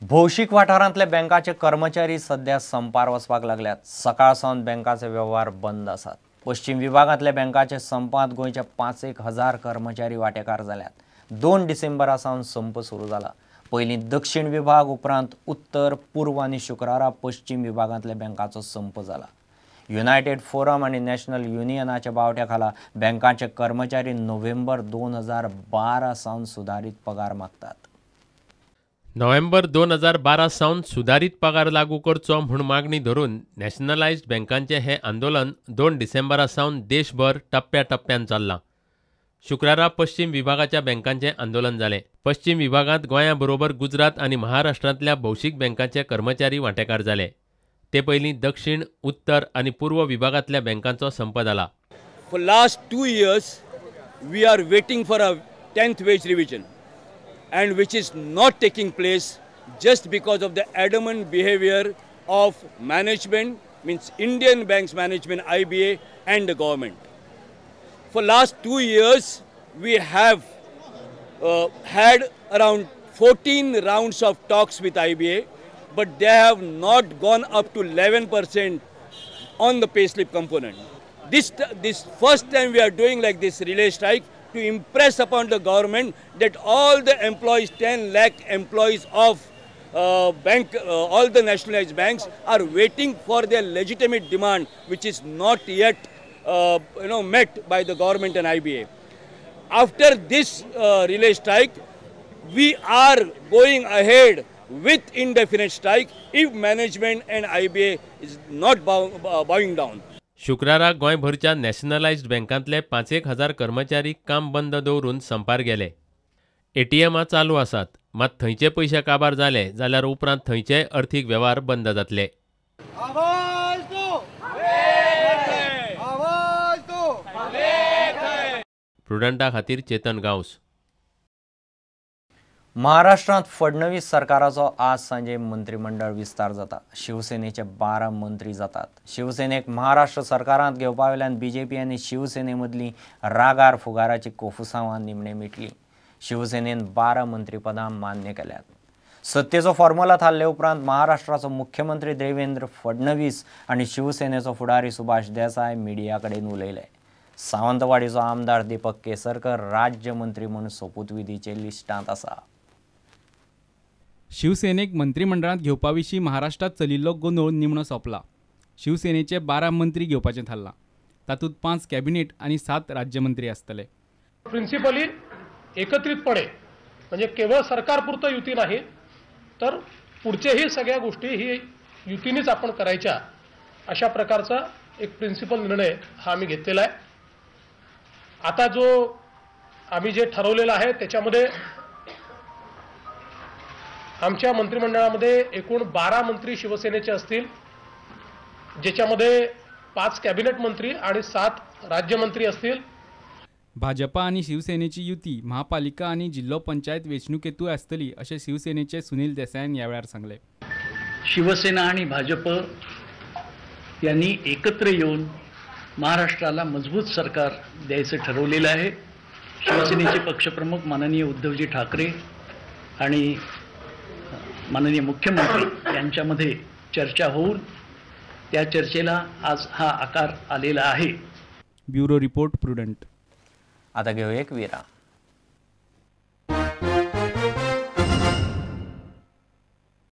भौशीक वाठारांतले बँकाचे कर्मचारी सध्या संपार वचपाक लागल्यात। सकाळसावन बँकाचे व्यवहार बंद आसात। पश्चिम विभागांतल्या बँकाचे संपांत गोंयचे 5,000 कर्मचारी वांटेकार जाल्यात। 2 डिसेंबरा सावन संप सुरू जाला। पयलीं दक्षिण विभाग उपरांत उत्तर, पूर्व आनी शुक्रारा पश्चिम विभागांतल्या बँकांचो संप जाला। युनायटेड फोरम आनी नॅशनल युनियनाच्या बावट्या खाला बँकांचे कर्मचारी नोव्हेंबर 2012 सावन सुधारीत पगार मागतात। नोव्हेंबर 2012 सावन सुधारित पगार लागू करचो म्हूण मागणी धरून नॅशनलायज्ड बँकांचे हे आंदोलन 2 डिसेंबरा सावन देशभर टप्प्याटप्प्यान चल्लां। शुक्रारा पश्चिम विभागाच्या बँकांचे आंदोलन जाले। पश्चिम विभागांत गोंया बरोबर गुजरात आनी महाराष्ट्रांतल्या भौशीक बँकांचे कर्मचारी वांटेकार जाले। ते पयलीं दक्षिण, उत्तर आनी पूर्व विभागांतल्या बँकांचो संप जाला। For last 2 years we are waiting for a 10th wage revision, and which is not taking place just because of the adamant behavior of management, means Indian Banks Management, IBA, and the government. For last 2 years we have had around 14 rounds of talks with IBA, but they have not gone up to 11% on the payslip component. This first time we are doing like this relay strike to impress upon the government that all the employees, 10 lakh employees of all the nationalized banks are waiting for their legitimate demand, which is not yet met by the government and IBA. After this relay strike, we are going ahead with indefinite strike if management and IBA is not bowing down. शुक्रारा गोंयभरच्या नॅशनलायज्ड बँकांतले 5,000 कर्मचारी काम बंद दवरून संपार गेले। एटीएमां चालू आसात, मात थंयचे पयशे काबार जाले जाल्यार उपरांत थंयचे अर्थीक वेव्हार बंद जातले। प्रुडंटा खातीर चेतन गांवस। महाराष्ट्रांत फडणवीस सरकाराचो आज सांजे मंत्रिमंडळ विस्तार जाता। शिवसेनेचे 12 मंत्री जातात। शिवसेनेक महाराष्ट्र सरकारांत घेवपा वेल्यान बीजेपी आनी शिवसेने मदलीं रागार फुगाराची कोफुसांवां निमणे मिटली। शिवसेनेन 12 मंत्रीपदां मान्य केल्यात। सत्तेचो फॉर्म्युला थारले उपरांत महाराष्ट्राचो मुख्यमंत्री देवेंद्र फडणवीस आनी शिवसेनेचो फुडारी सुभाष देसाय मिडिया कडेन उलयले। सावंतवाडीचो आमदार दीपक केसरकर राज्यमंत्री म्हूण सोपूतविधीचे लिस्टांत आसा। शिवसेनेक मंत्रिमंडळांत घेवपा विशीं महाराष्ट्रात चलिल्लो गोंदळ निमणो सोंपला। शिवसेनेचे 12 मंत्री घेवपाचें थारलां। तातूंत 5 कॅबिनेट आनी 7 राज्यमंत्री आसतले। प्रिन्सिपली एकत्रितपणे म्हणजे केवळ सरकारपुरतं युती नाही तर पुढचेही सगळ्या गोष्टी ही युतीनेच आपण करायच्या अशा प्रकारचा एक प्रिन्सिपल निर्णय हा आम्ही घेतलेला आहे। आता जो आम्ही जे ठरवलेलं आहे त्याच्यामध्ये आमच्या मंत्रिमंडळामध्ये एकूण 12 मंत्री शिवसेनेचे असतील, ज्याच्यामध्ये 5 कॅबिनेट मंत्री आणि 7 राज्यमंत्री असतील। भाजपा आणि शिवसेनेची युती महापालिका आणि जिल्हा पंचायत वेंचणुकेतूय आसतली अशें शिवसेनेचे सुनील देसाईन ह्या वेळार सांगले। शिवसेना आणि भाजप यांनी एकत्र येऊन महाराष्ट्राला मजबूत सरकार द्यायचं ठरवलेलं आहे। शिवसेनेचे पक्षप्रमुख माननीय उद्धवजी ठाकरे आणि माननीय मुख्यमंत्री यांच्यामध्ये चर्चा होऊन त्या चर्चेला आज हा आकार आलेला आहे। Bureau report prudent. आता घेऊ एक विराम।